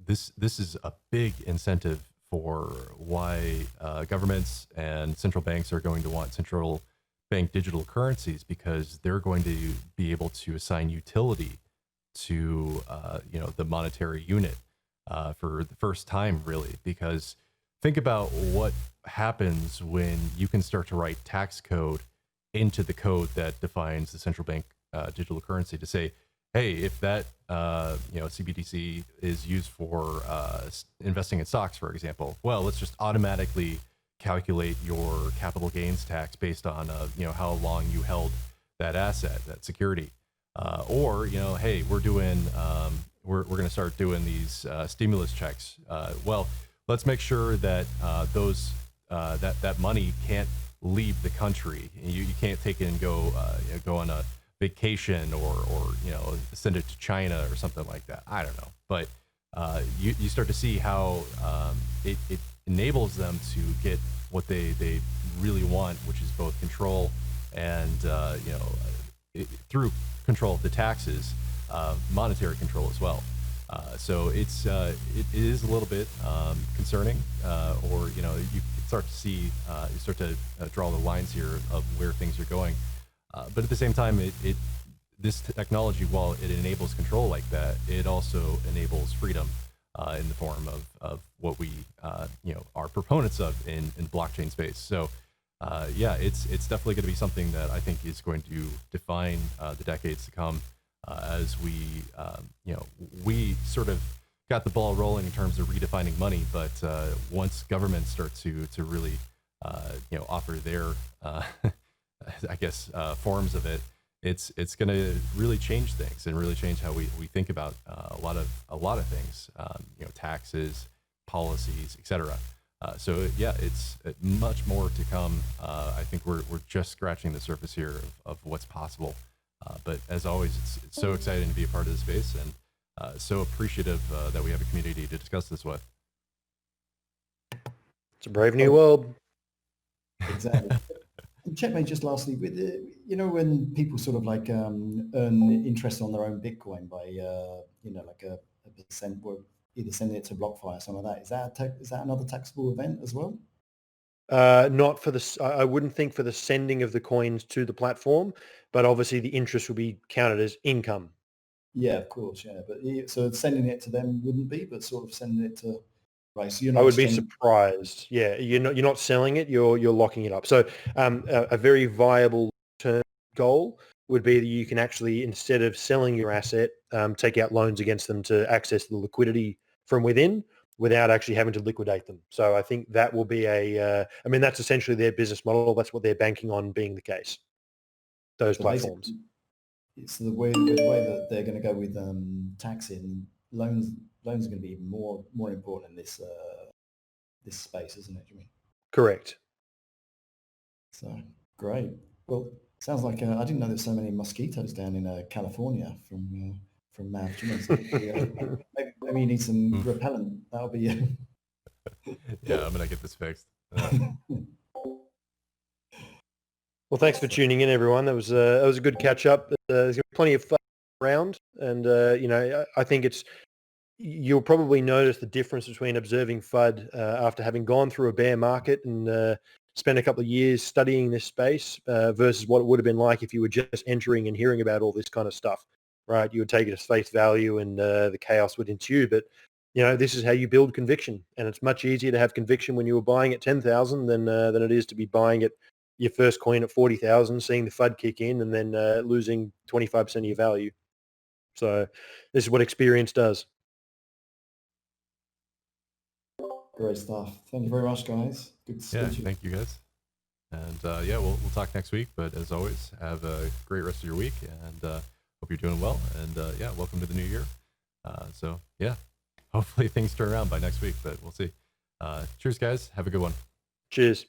this is a big incentive for why governments and central banks are going to want central bank digital currencies, because they're going to be able to assign utility to the monetary unit for the first time, really. Because think about what happens when you can start to write tax code into the code that defines the central bank digital currency, to say, hey, if that CBDC is used for investing in stocks, for example, well, let's just automatically calculate your capital gains tax based on how long you held that asset, that security. Or hey, we're doing we're going to start doing these stimulus checks. Well, let's make sure that that money can't leave the country. You can't take it and go on a vacation or send it to China or something like that. I don't know, but you start to see how it enables them to get what they really want, which is both control and through control of the taxes, monetary control as well. So it is a little bit concerning, or you start to see, you start to draw the lines here of where things are going. But at the same time, this technology, while it enables control like that, it also enables freedom in the form of what we are proponents of in the blockchain space. So yeah, it's definitely going to be something that I think is going to define the decades to come, as we sort of got the ball rolling in terms of redefining money. But once governments start to really offer their I guess forms of it, it's going to really change things and really change how we think about a lot of things, taxes, policies, etc. So yeah, it's much more to come. I think we're just scratching the surface here of what's possible. But as always, it's so exciting to be a part of this space, and so appreciative that we have a community to discuss this with. It's a brave new world. Exactly. And checkmate, just lastly, with when people sort of like earn interest on their own Bitcoin by like a percent, or either sending it to BlockFi or something like that, is that another taxable event as well? Not for the. I wouldn't think for the sending of the coins to the platform, but obviously the interest will be counted as income. Yeah, of course, yeah. But so sending it to them wouldn't be, but sort of sending it to, right? So you're I not would be exchanging. surprised. Yeah, you're not selling it. You're locking it up. So a very viable term goal would be that you can actually, instead of selling your asset, take out loans against them to access the liquidity from within without actually having to liquidate them. So I think that will be I mean, that's essentially their business model. That's what they're banking on being the case. Those So platforms. basically, it's the way that they're going to go with taxing loans. Loans are going to be even more important in this space, isn't it? Do you mean? Correct. So great. Well, sounds like I didn't know there's so many mosquitoes down in California from Mav. Do you mean? So maybe you need some repellent. That'll be. Yeah, I'm gonna get this fixed. Well, thanks for tuning in, everyone. That was a good catch up. There's gonna be plenty of fun around, and I think you'll probably notice the difference between observing FUD after having gone through a bear market and spent a couple of years studying this space versus what it would have been like if you were just entering and hearing about all this kind of stuff. Right? You would take it as face value, and the chaos would ensue. But this is how you build conviction, and it's much easier to have conviction when you were buying at 10,000 than it is to be buying at your first coin at 40,000, seeing the FUD kick in, and then losing 25% of your value. So this is what experience does. Great stuff. Thank you very much, guys. Good to speak to you. Thank you guys. And we'll talk next week. But as always, have a great rest of your week, and hope you're doing well. And welcome to the new year. Hopefully things turn around by next week, but we'll see. Cheers, guys. Have a good one. Cheers.